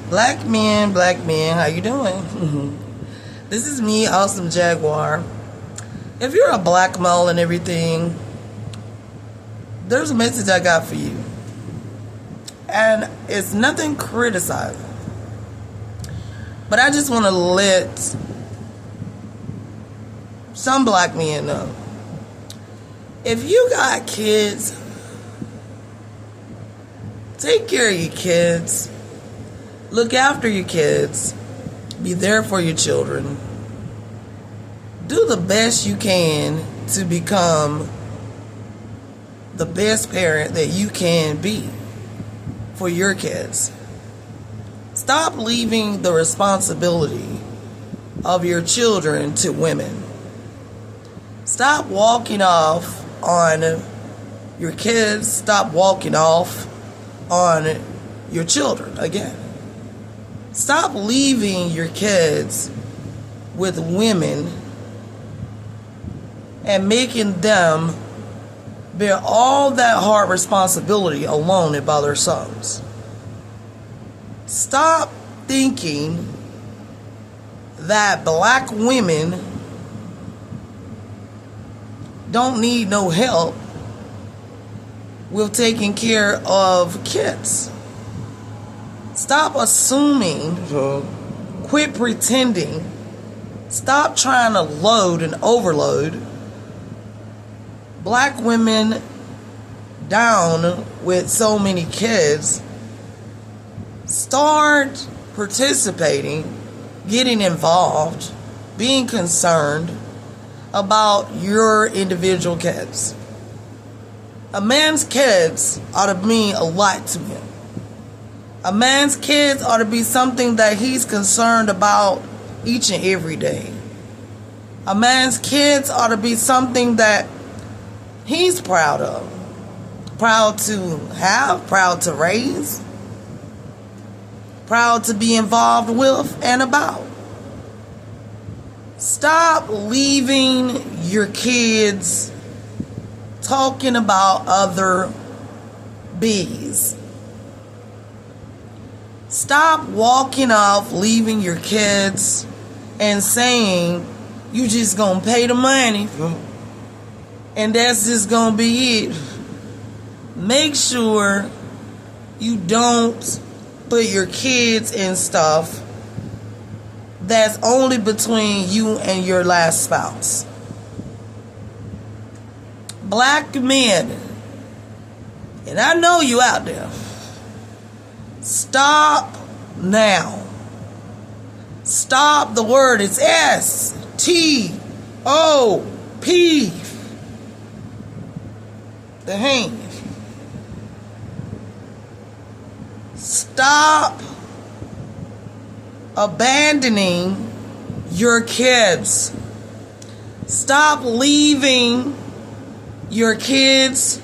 Black men, how you doing? This is me, Awesome Jaguar. If you're a black male and everything, there's a message I got for you. And it's nothing criticizing. But I just want to let some black men know. If you got kids, take care of your kids. Look after your kids. Be there for your children. Do the best you can to become the best parent that you can be for your kids. Stop leaving the responsibility of your children to women. Stop walking off on your kids. Stop walking off on your children again. Stop leaving your kids with women and making them bear all that hard responsibility alone and by themselves. Stop thinking that black women don't need no help with taking care of kids. Stop assuming, quit pretending, stop trying to load and overload black women down with so many kids. Start participating, getting involved, being concerned about your individual kids. A man's kids ought to mean a lot to him. A man's kids ought to be something that he's concerned about each and every day. A man's kids ought to be something that he's proud of. Proud to have, proud to raise, proud to be involved with and about. Stop leaving your kids talking about other bees. Stop walking off, leaving your kids and saying you just gonna pay the money and that's just gonna be it. Make sure you don't put your kids in stuff that's only between you and your last spouse. Black men, and I know you out there, stop now. Stop. The word is S-T-O-P. The hand. Stop abandoning your kids. Stop leaving your kids.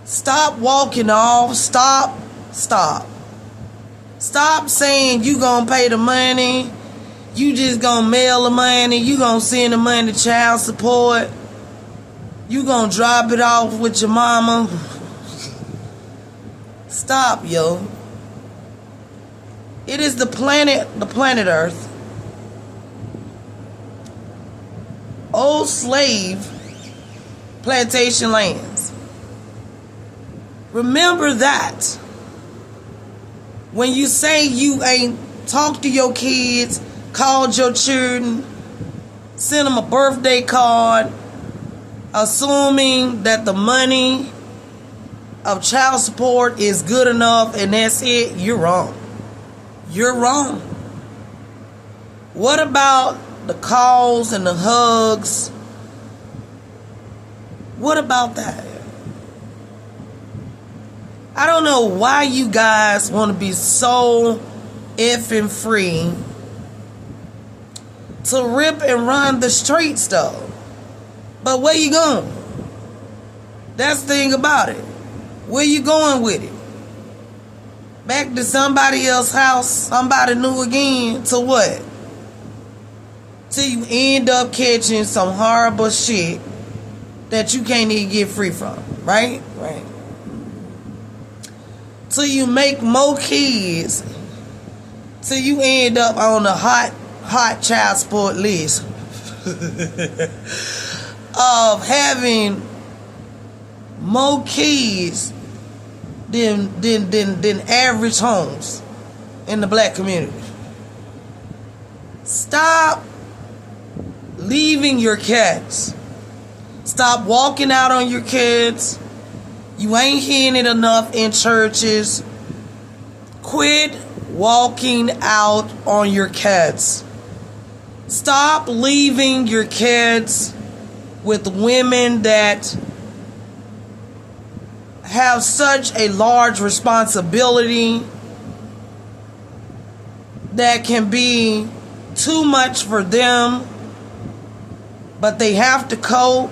Stop walking off. Stop saying you gonna pay the money. You just gonna mail the money. You gonna send the money to child support. You gonna drop it off with your mama. Stop, yo. It is the planet Earth. Old slave plantation lands. Remember that. When you say you ain't talked to your kids, called your children, sent them a birthday card, assuming that the money of child support is good enough and that's it, you're wrong. You're wrong. What about the calls and the hugs? What about that? I don't know why you guys want to be so effing free to rip and run the streets though. But where you going? That's the thing about it. Where you going with it? Back to somebody else's house, somebody new again, to what? Till you end up catching some horrible shit that you can't even get free from, right? Right. till you make more kids, till you end up on the hot child support list of having more kids than average homes in the black community. Stop leaving your kids. Stop walking out on your kids. You ain't hearing it enough in churches. Quit walking out on your kids. Stop leaving your kids with women that have such a large responsibility that can be too much for them, but they have to cope,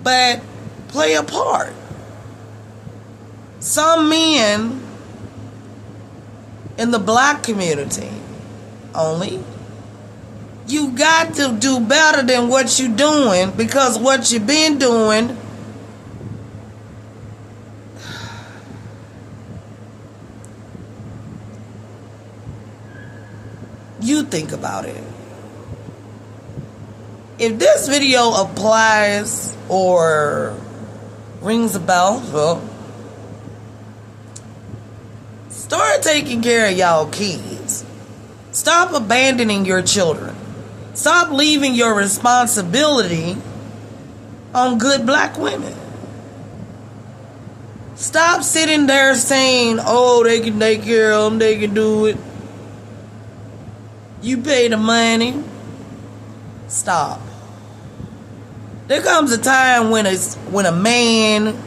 but play a part. Some men in the black community only, you got to do better than what you're doing, because what you've been doing you think about it. If this video applies or rings a bell, well, start taking care of y'all kids. Stop abandoning your children. Stop leaving your responsibility on good black women. Stop sitting there saying, oh, they can take care of them, they can do it. You pay the money. Stop. There comes a time when a man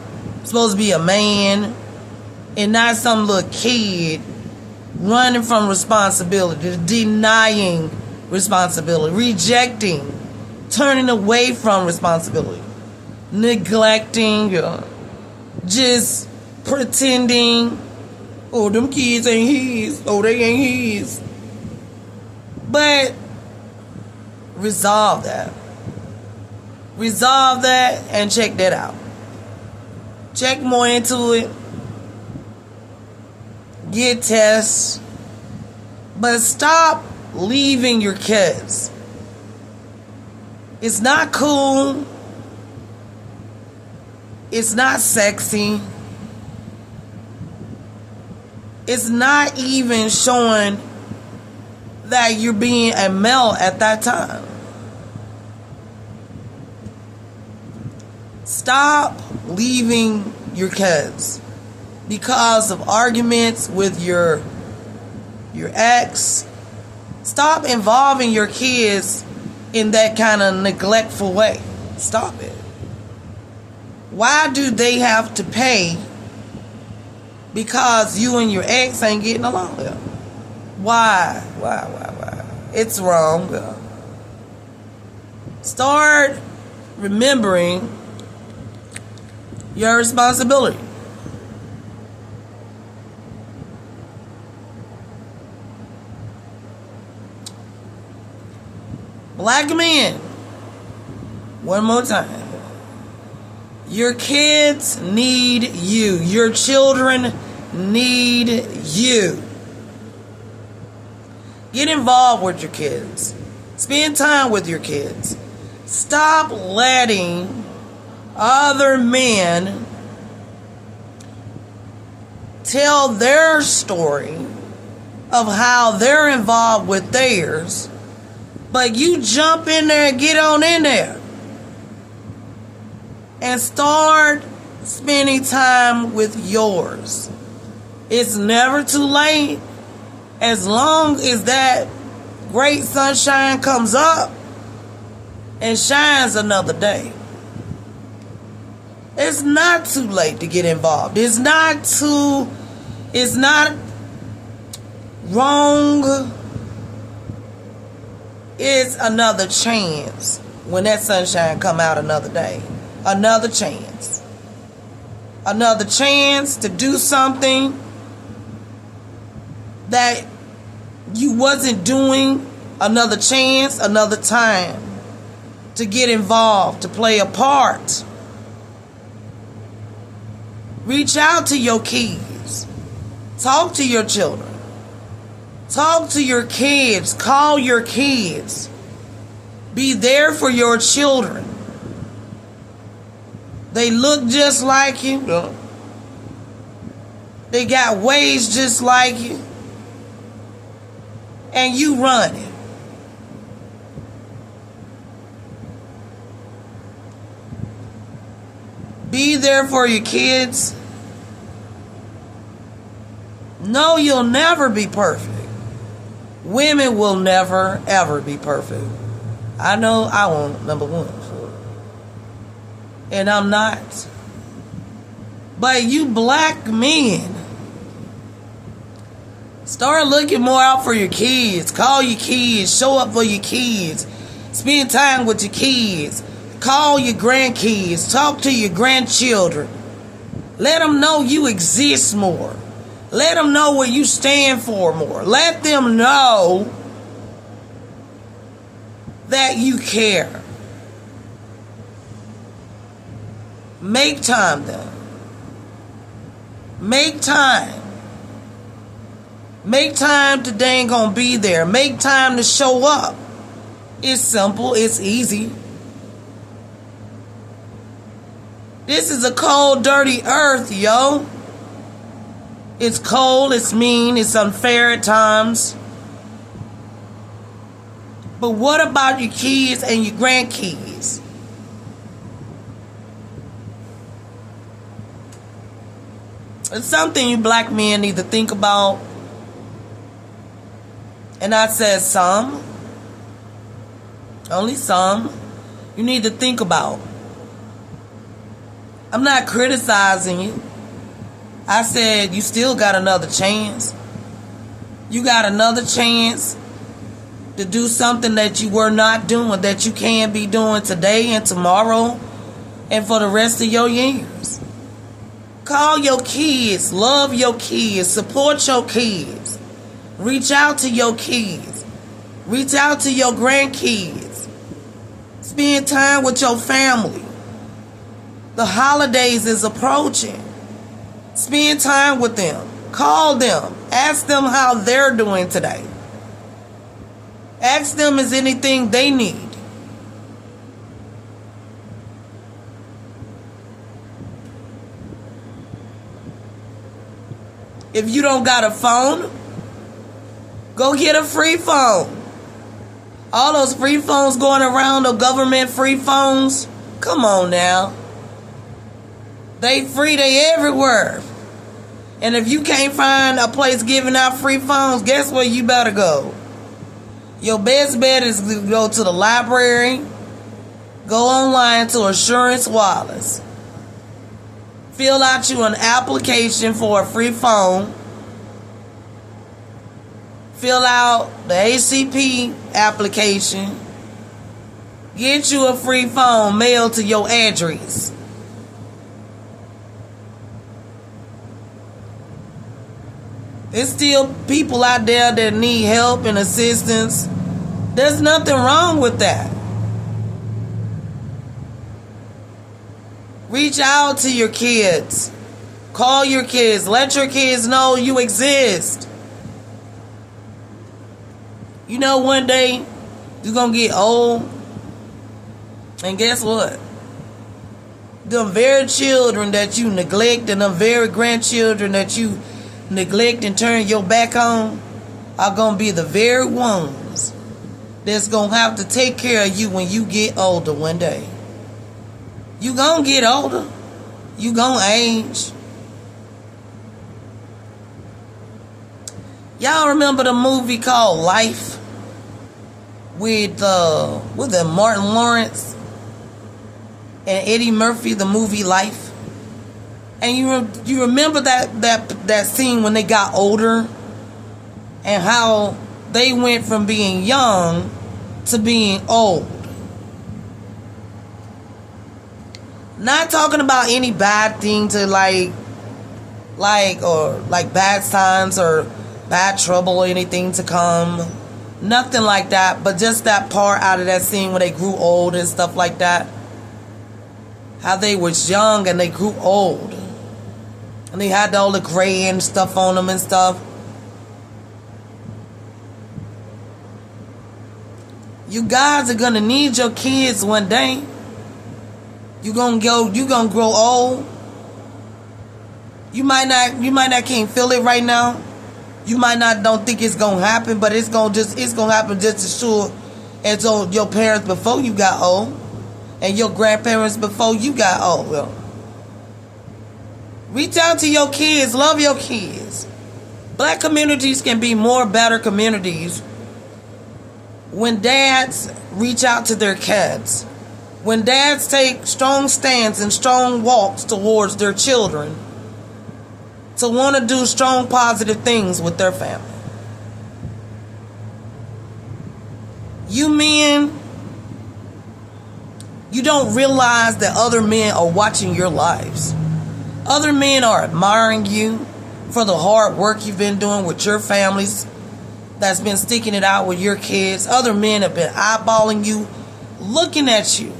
supposed to be a man and not some little kid running from responsibility, denying responsibility, rejecting, turning away from responsibility, neglecting, just pretending, oh, them kids ain't his, oh, they ain't his. But resolve that. Resolve that and check that out. Check more into it. Get tests. But stop leaving your kids. It's not cool. It's not sexy. It's not even showing that you're being a male at that time. Stop leaving your kids because of arguments with your ex. Stop involving your kids in that kind of neglectful way. Stop it. Why do they have to pay because you and your ex ain't getting along? Why? It's wrong. Start remembering your responsibility. Black men, one more time. Your kids need you. Your children need you. Get involved with your kids. Spend time with your kids. Stop letting other men tell their story of how they're involved with theirs, but you jump in there and get on in there and start spending time with yours. It's never too late. As long as that great sunshine comes up and shines another day. It's not too late to get involved. It's not wrong. It's another chance when that sunshine come out another day. Another chance. Another chance to do something that you wasn't doing. Another chance, another time to get involved, to play a part. Reach out to your kids. Talk to your children. Talk to your kids. Call your kids. Be there for your children. They look just like you. They got ways just like you. And you running. Be there for your kids. No, you'll never be perfect. Women will never, ever be perfect. I know I won't, number one. And I'm not. But you black men, start looking more out for your kids. Call your kids. Show up for your kids. Spend time with your kids. Call your grandkids. Talk to your grandchildren. Let them know you exist more. Let them know what you stand for more. Let them know that you care. Make time then. Make time. Make time to dang gonna be there. Make time to show up. It's simple. It's easy. This is a cold, dirty earth, yo. It's cold, it's mean, it's unfair at times. But what about your kids and your grandkids? It's something you black men need to think about. And I said some. Only some. You need to think about. I'm not criticizing you. I said you still got another chance. You got another chance to do something that you were not doing, that you can be doing today and tomorrow and for the rest of your years. Call your kids. Love your kids. Support your kids. Reach out to your kids. Reach out to your grandkids. Spend time with your family. The holidays is approaching. Spend time with them. Call them. Ask them how they're doing today. Ask them is anything they need. If you don't got a phone, go get a free phone. All those free phones going around, the government free phones, come on now. They free, they everywhere. And if you can't find a place giving out free phones, guess where you better go? Your best bet is to go to the library, go online to Assurance Wireless, fill out you an application for a free phone, fill out the ACP application, get you a free phone mailed to your address. There's still people out there that need help and assistance. There's nothing wrong with that. Reach out to your kids. Call your kids. Let your kids know you exist. You know, one day you're going to get old. And guess what? Them very children that you neglect and them very grandchildren that you neglect and turn your back on are going to be the very ones that's going to have to take care of you when you get older one day. You going to get older. You going to age. Y'all remember the movie called Life with Martin Lawrence and Eddie Murphy, the movie Life? And you remember that scene when they got older and how they went from being young to being old. Not talking about any bad thing to like bad signs or bad trouble or anything to come. Nothing like that, but just that part out of that scene when they grew old and stuff like that. How they was young and they grew old. And they had all the gray and stuff on them and stuff. You guys are gonna need your kids one day. You gonna grow old. You might not can't feel it right now. You might not don't think it's gonna happen, but it's gonna happen just as sure as your parents before you got old, and your grandparents before you got old. Well, reach out to your kids, love your kids. Black communities can be more better communities when dads reach out to their kids. When dads take strong stands and strong walks towards their children to want to do strong positive things with their family. You men, you don't realize that other men are watching your lives. Other men are admiring you for the hard work you've been doing with your families, that's been sticking it out with your kids. Other men have been eyeballing you, looking at you,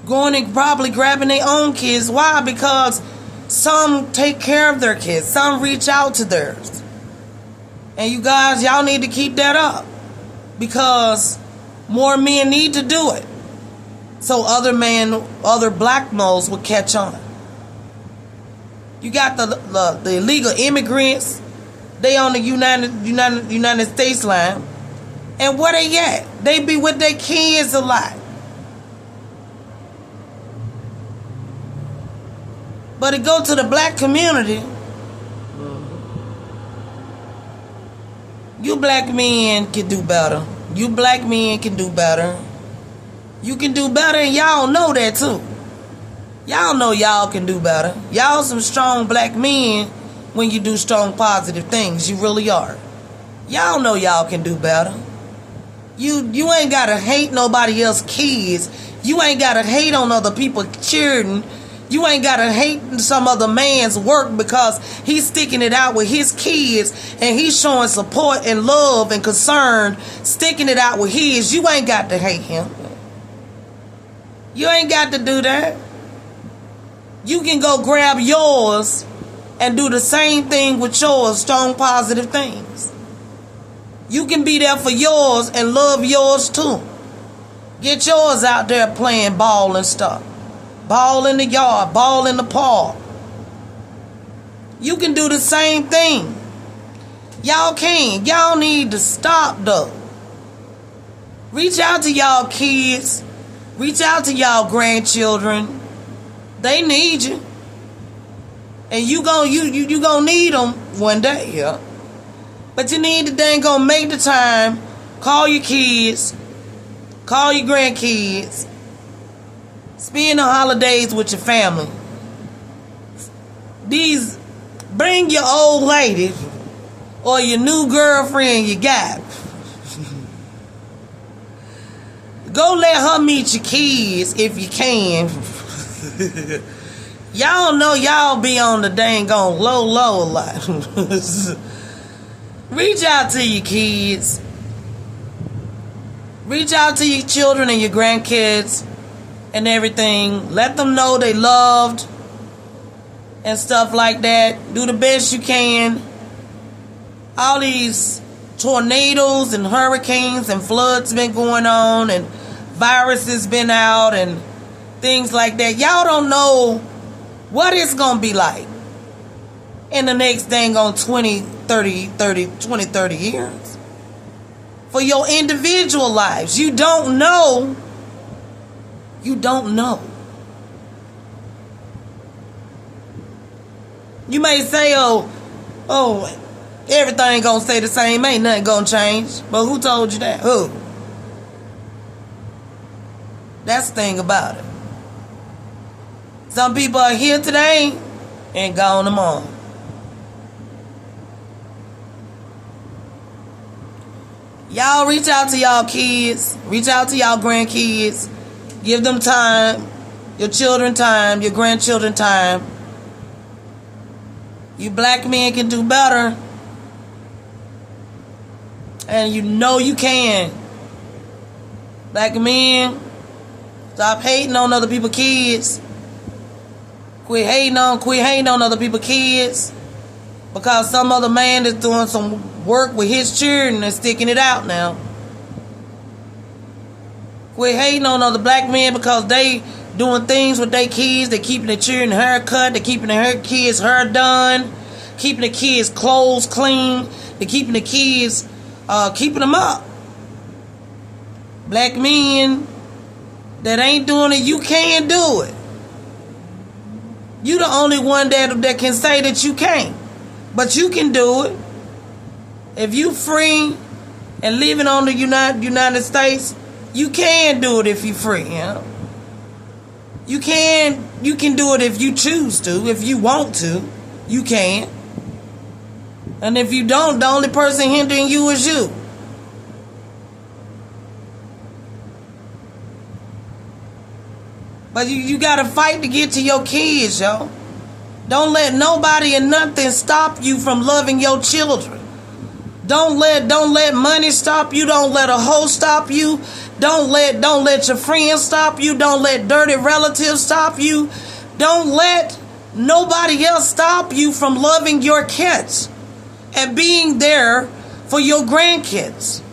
going and probably grabbing their own kids. Why? Because some take care of their kids. Some reach out to theirs. And you guys, y'all need to keep that up, because more men need to do it. So other black males will catch on. You got the illegal immigrants. They on the United States line. And where they at? They be with their kids a lot. But to go to the black community, you black men can do better. You black men can do better. You can do better, and y'all know that too. Y'all know y'all can do better. Y'all some strong black men when you do strong positive things. You really are. Y'all know y'all can do better. You ain't gotta hate nobody else's kids. You ain't gotta hate on other people cheering. You ain't gotta hate some other man's work because he's sticking it out with his kids and he's showing support and love and concern, sticking it out with his. You ain't got to hate him. You ain't got to do that. You can go grab yours and do the same thing with yours, strong positive things. You can be there for yours and love yours too. Get yours out there playing ball and stuff. Ball in the yard, ball in the park. You can do the same thing. Y'all can. Y'all need to stop though. Reach out to y'all kids. Reach out to y'all grandchildren. They need you. And you gonna need them one day, yeah. But you need to dang go make the time. Call your kids. Call your grandkids. Spend the holidays with your family. Bring your old lady or your new girlfriend you got. Go let her meet your kids if you can. Y'all know y'all be on the dang on low a lot. Reach out to your kids. Reach out to your children and your grandkids and everything. Let them know they loved and stuff like that. Do the best you can. All these tornadoes and hurricanes and floods been going on and viruses been out and things like that. Y'all don't know what it's gonna be like in the next dang on 20, 30 years. For your individual lives. You don't know. You don't know. You may say, oh, everything gonna stay the same, ain't nothing gonna change. But who told you that? Who? That's the thing about it. Some people are here today and gone tomorrow. Y'all reach out to y'all kids. Reach out to y'all grandkids. Give them time. Your children time. Your grandchildren time. You black men can do better. And you know you can. Black men, stop hating on other people's kids. Quit hating on other people's kids. Because some other man is doing some work with his children and sticking it out now. Quit hating on other black men because they doing things with their kids. They keeping their children hair cut. They keeping their kids hair done. Keeping the kids clothes clean. They keeping the kids, keeping them up. Black men that ain't doing it, you can do it. You the only one that can say that you can't. But you can do it. If you free and living on the United States, you can do it if you free, you know. You can do it if you choose to. If you want to, you can. And if you don't, the only person hindering you is you. But you gotta fight to get to your kids, yo. Don't let nobody and nothing stop you from loving your children. Don't let money stop you. Don't let a hoe stop you. Don't let your friends stop you. Don't let dirty relatives stop you. Don't let nobody else stop you from loving your kids and being there for your grandkids.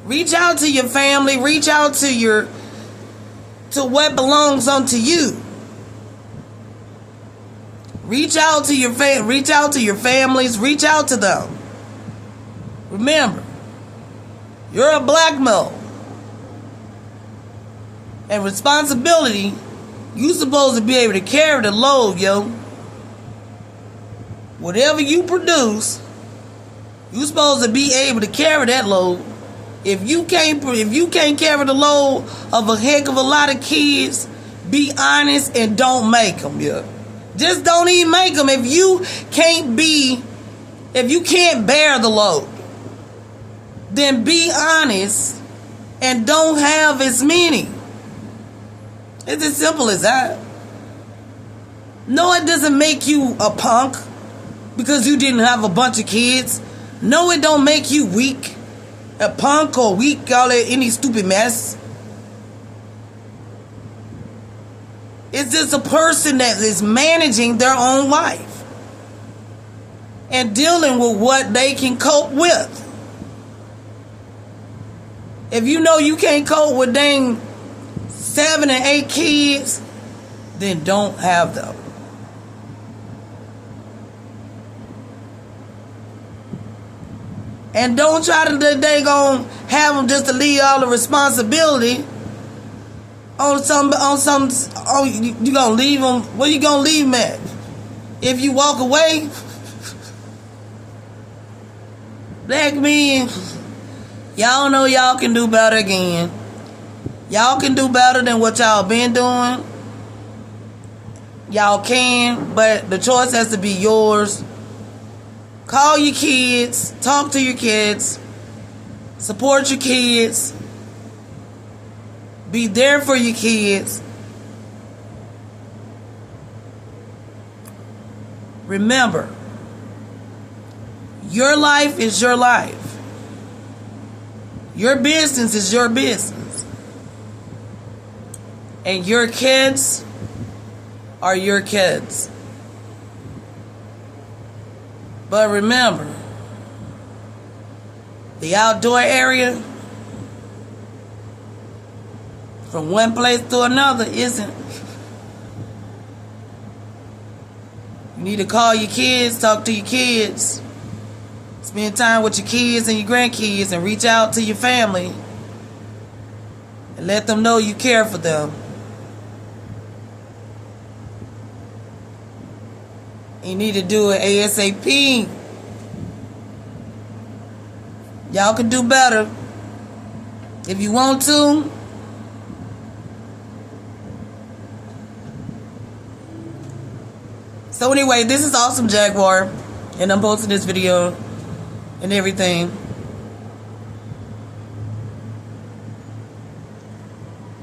Reach out to your family. Reach out to what belongs unto you. Reach out to your families. Reach out to them. Remember, you're a black male, and responsibility. You supposed to be able to carry the load, yo. Whatever you produce, you supposed to be able to carry that load. If you can't carry the load of a heck of a lot of kids, be honest and don't make them, yo. Just don't even make them. If you can't bear the load, then be honest and don't have as many. It's as simple as that. No, it doesn't make you a punk because you didn't have a bunch of kids. No, it don't make you weak. A punk or weak, all that, any stupid mess. It's just a person that is managing their own life and dealing with what they can cope with. If you know you can't cope with dang 7 and 8 kids, then don't have them. And don't try to have them just to leave all the responsibility on you gonna leave them. Where you gonna leave them at? If you walk away, black men, y'all know y'all can do better again. Y'all can do better than what y'all been doing. Y'all can, but the choice has to be yours. Call your kids, talk to your kids, support your kids. Be there for your kids. Remember, your life is your life. Your business is your business. And your kids are your kids. But remember, the outdoor area from one place to another isn't. You need to call your kids, talk to your kids, spend time with your kids and your grandkids, and reach out to your family and let them know you care for them. You need to do it ASAP. Y'all can do better if you want to. So anyway, this is Awesome Jaguar, and I'm posting this video and everything.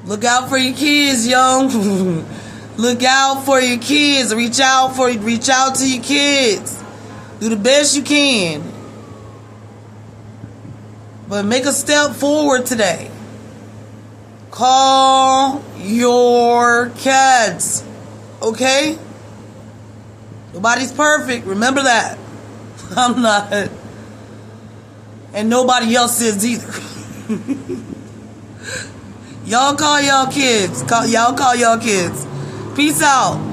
Look out for your kids, yo. Look out for your kids. Reach out to your kids. Do the best you can. But make a step forward today. Call your kids. Okay? Nobody's perfect. Remember that. I'm not. And nobody else is either. Y'all call y'all kids. Y'all call y'all kids. Peace out.